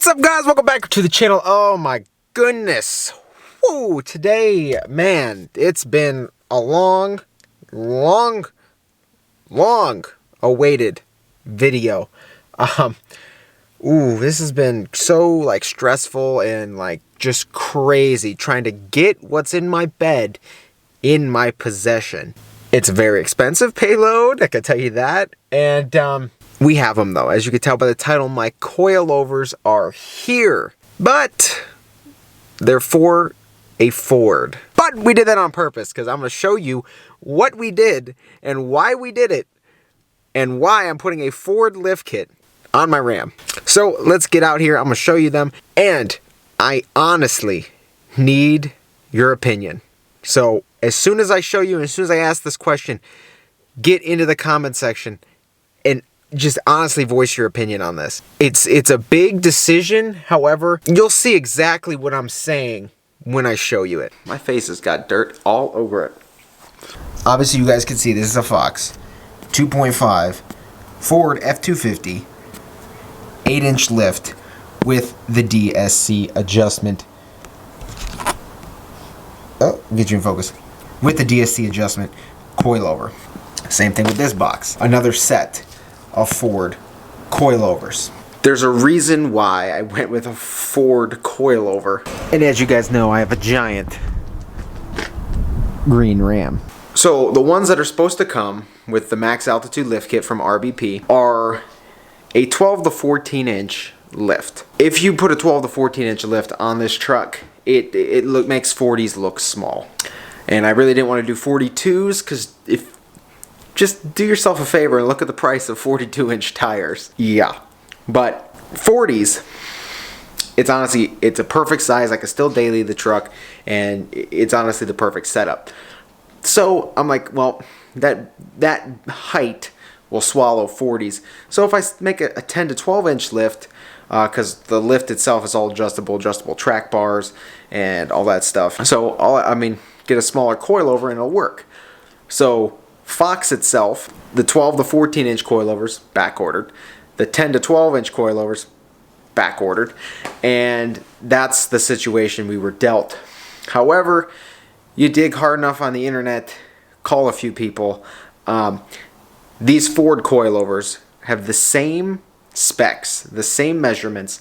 What's up, guys? Welcome back to the channel. Oh my goodness. Whoa, today, man, it's been a long awaited video. This has been so stressful and just crazy trying to get what's in my bed in my possession. It's a very expensive payload, I can tell you that. And we have them though. As you can tell by the title, my coilovers are here. But they're for a Ford. But we did that on purpose because I'm going to show you what we did and why we did it and why I'm putting a Ford lift kit on my Ram. So let's get out here. I'm going to show you them. And I honestly need your opinion. So as soon as I show you, as soon as I ask this question, get into the comment section and just honestly voice your opinion on this. It's a big decision. However, you'll see exactly what I'm saying when I show you it. My face has got dirt all over it. Obviously, you guys can see this is a Fox 2.5 Ford F-250 8-inch lift with the DSC adjustment. Oh, get you in focus. With the DSC adjustment coilover. Same thing with this box. Another set of Ford coilovers. There's a reason why I went with a Ford coilover. And as you guys know, I have a giant green Ram. So the ones that are supposed to come with the max altitude lift kit from RBP are a 12 to 14 inch lift. If you put a 12 to 14 inch lift on this truck, it makes 40s look small. And I really didn't want to do 42s because just do yourself a favor and look at the price of 42-inch tires. Yeah. But 40s, it's a perfect size. I can still daily the truck, and it's honestly the perfect setup. So I'm like, well, that height will swallow 40s. So if I make a 10 to 12-inch lift, because the lift itself is all adjustable track bars and all that stuff. So get a smaller coilover and it'll work. So Fox itself, the 12 to 14 inch coilovers, back ordered. The 10 to 12 inch coilovers, back ordered. And that's the situation we were dealt. However, you dig hard enough on the internet, call a few people. These Ford coilovers have the same specs, the same measurements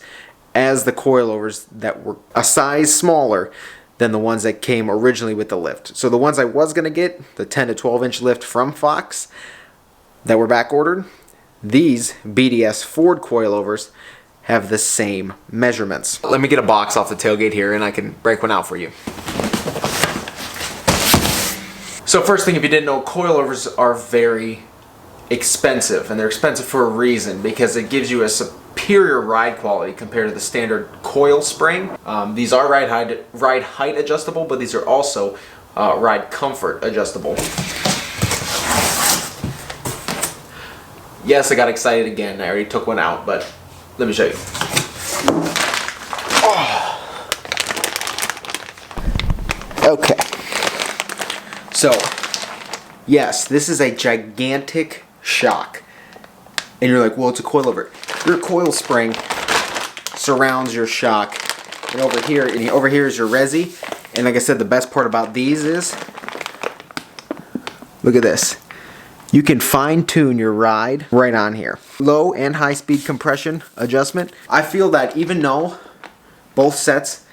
as the coilovers that were a size smaller than the ones that came originally with the lift. So the ones I was going to get, the 10 to 12 inch lift from Fox that were back ordered, these BDS Ford coilovers have the same measurements. Let me get a box off the tailgate here and I can break one out for you. So first thing, if you didn't know, coilovers are very expensive, and they're expensive for a reason, because it gives you a superior ride quality compared to the standard coil spring. These are ride height adjustable, but these are also ride comfort adjustable. Yes, I got excited again. I already took one out, but let me show you. Oh. Okay. So, yes, this is a gigantic shock. And you're like, well, it's a coilover. Your coil spring surrounds your shock. And over here is your resi. And like I said, the best part about these is, look at this. You can fine tune your ride right on here. Low and high speed compression adjustment. I feel that even though both sets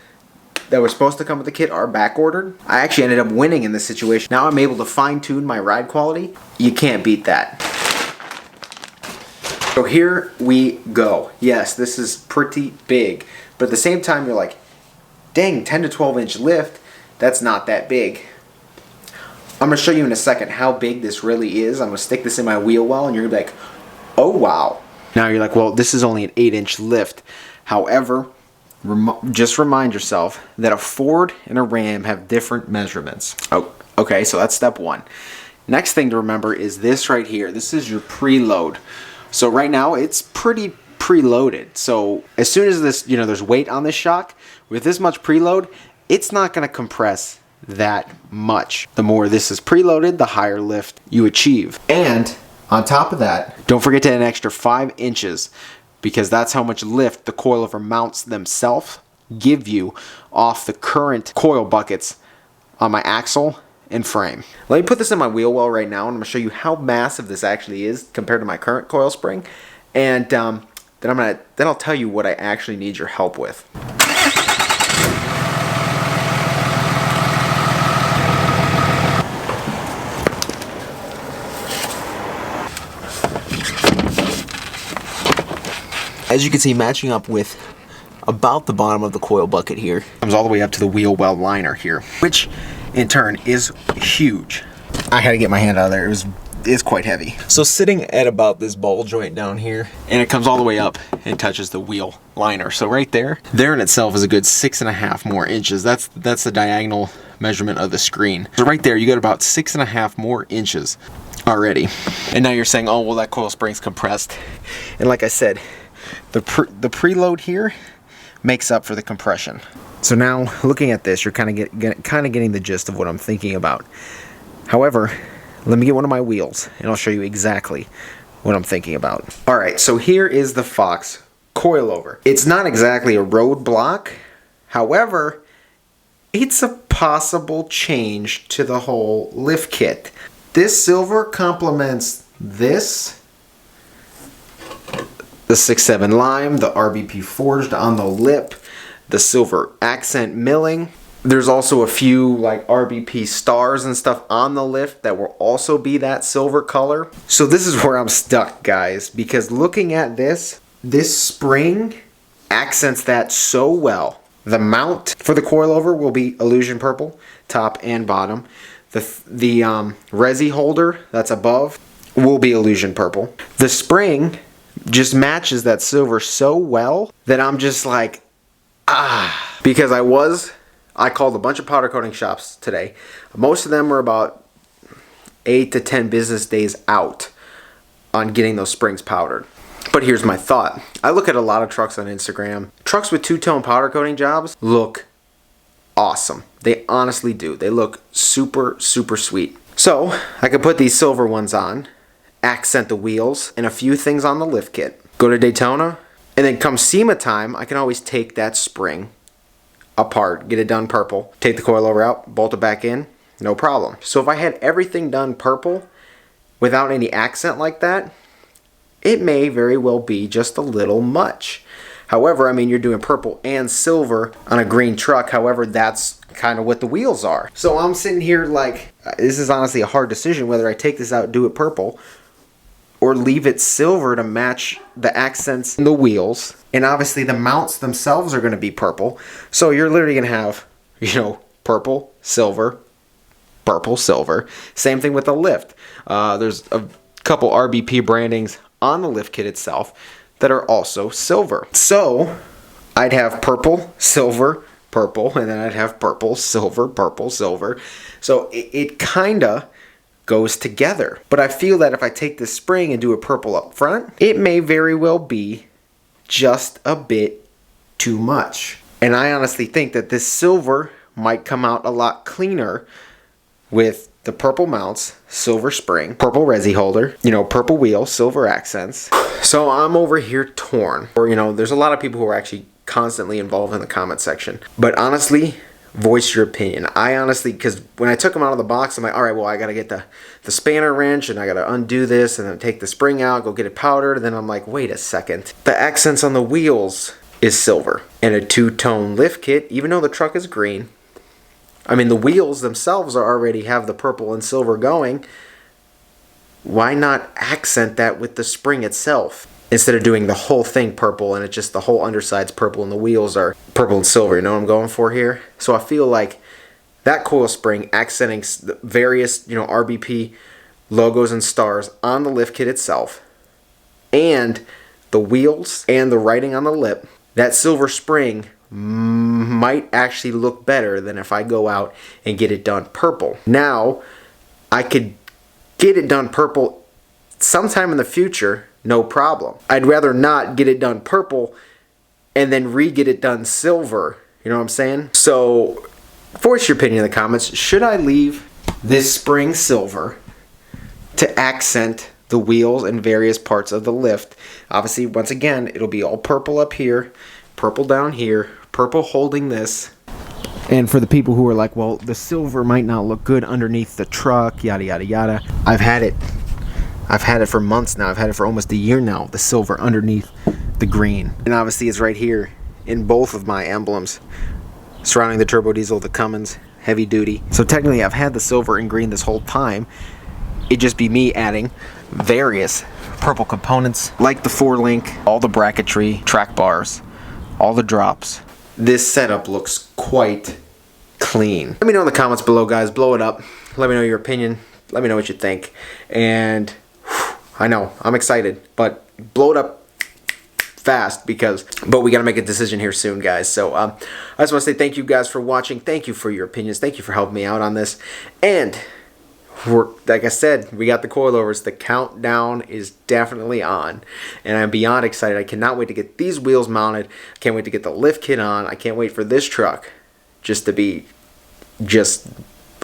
that were supposed to come with the kit are back ordered, I actually ended up winning in this situation. Now I'm able to fine tune my ride quality. You can't beat that. So here we go. Yes, this is pretty big. But at the same time, you're like, dang, 10 to 12 inch lift, that's not that big. I'm going to show you in a second how big this really is. I'm going to stick this in my wheel well, and you're going to be like, oh, wow. Now you're like, well, this is only an 8-inch lift. However, just remind yourself that a Ford and a Ram have different measurements. Oh, okay, so that's step one. Next thing to remember is this right here. This is your preload. So right now, it's pretty preloaded. So as soon as this, there's weight on this shock, with this much preload, it's not going to compress that much. The more this is preloaded, the higher lift you achieve. And on top of that, don't forget to add an extra 5 inches because that's how much lift the coilover mounts themselves give you off the current coil buckets on my axle and frame. Let me put this in my wheel well right now, and I'm going to show you how massive this actually is compared to my current coil spring, and then I'll tell you what I actually need your help with. As you can see, matching up with about the bottom of the coil bucket here, comes all the way up to the wheel well liner here, which in turn is huge. I had to get my hand out of there. It's quite heavy. So sitting at about this ball joint down here, and it comes all the way up and touches the wheel liner. So right there in itself is a good 6.5 more inches. That's the diagonal measurement of the screen. So right there, you got about 6.5 more inches already. And now you're saying, oh, well, that coil spring's compressed. And like I said, the preload here makes up for the compression. So now looking at this, you're kind of getting the gist of what I'm thinking about. However, let me get one of my wheels and I'll show you exactly what I'm thinking about. Alright, so here is the Fox coilover. It's not exactly a roadblock. However, it's a possible change to the whole lift kit. This silver complements this, the 6.7 lime, the RBP forged on the lip, the silver accent milling. There's also a few like RBP stars and stuff on the lift that will also be that silver color. So this is where I'm stuck, guys, because looking at this spring accents that so well. The mount for the coilover will be illusion purple, top and bottom. The resi holder that's above will be illusion purple. The spring just matches that silver so well that I'm just like, because I called a bunch of powder coating shops today. Most of them were about 8 to 10 business days out on getting those springs powdered. But here's my thought. I look at a lot of trucks on Instagram. Trucks with two-tone powder coating jobs look awesome. They honestly do. They look super, super sweet. So I could put these silver ones on, accent the wheels, and a few things on the lift kit. Go to Daytona, and then come SEMA time, I can always take that spring apart, get it done purple, take the coilover out, bolt it back in, no problem. So if I had everything done purple without any accent like that, it may very well be just a little much. However, I mean, you're doing purple and silver on a green truck. However, that's kind of what the wheels are. So I'm sitting here like, this is honestly a hard decision whether I take this out, do it purple, or leave it silver to match the accents in the wheels. And obviously the mounts themselves are going to be purple. So you're literally going to have, purple, silver, purple, silver. Same thing with the lift. There's a couple RBP brandings on the lift kit itself that are also silver. So I'd have purple, silver, purple, and then I'd have purple, silver, purple, silver. So it kinda goes together. But I feel that if I take this spring and do a purple up front, it may very well be just a bit too much. And I honestly think that this silver might come out a lot cleaner with the purple mounts, silver spring, purple resi holder, purple wheel, silver accents. So I'm over here torn. Or, there's a lot of people who are actually constantly involved in the comment section. But honestly, voice your opinion. I honestly, because when I took them out of the box, I'm like, all right, well, I got to get the spanner wrench and I got to undo this and then take the spring out, go get it powdered. And then I'm like, wait a second. The accents on the wheels is silver. And a two-tone lift kit, even though the truck is green, I mean, the wheels themselves already have the purple and silver going. Why not accent that with the spring itself? Instead of doing the whole thing purple and it's just the whole underside's purple and the wheels are purple and silver. You know what I'm going for here? So I feel like that coil spring accenting the various, RBP logos and stars on the lift kit itself, and the wheels and the writing on the lip, that silver spring might actually look better than if I go out and get it done purple. Now, I could get it done purple sometime in the future, no problem. I'd rather not get it done purple and then re-get it done silver. You know what I'm saying? So, voice your opinion in the comments. Should I leave this spring silver to accent the wheels and various parts of the lift. Obviously, once again, it'll be all purple up here, purple down here, purple holding this. And for the people who are like, well, the silver might not look good underneath the truck, yada, yada, yada. I've had it for months now. I've had it for almost a year now, the silver underneath the green. And obviously it's right here in both of my emblems surrounding the turbo diesel, the Cummins heavy duty. So technically I've had the silver and green this whole time. It'd just be me adding various purple components like the 4-link, all the bracketry, track bars, all the drops. This setup looks quite clean. Let me know in the comments below, guys. Blow it up. Let me know your opinion. Let me know what you think. And I know, I'm excited, but blow it up fast but we got to make a decision here soon, guys. So I just want to say thank you guys for watching. Thank you for your opinions. Thank you for helping me out on this. And like I said, we got the coilovers. The countdown is definitely on, and I'm beyond excited. I cannot wait to get these wheels mounted. I can't wait to get the lift kit on. I can't wait for this truck just to be just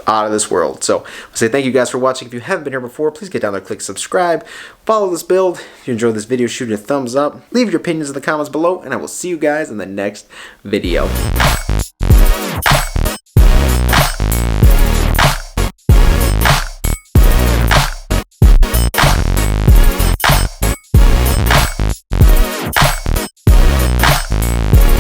out of this world. So I'll say thank you guys for watching. If you haven't been here before, please get down there, click subscribe, follow this build. If you enjoyed this video, shoot a thumbs up, leave your opinions in the comments below, and I will see you guys in the next video.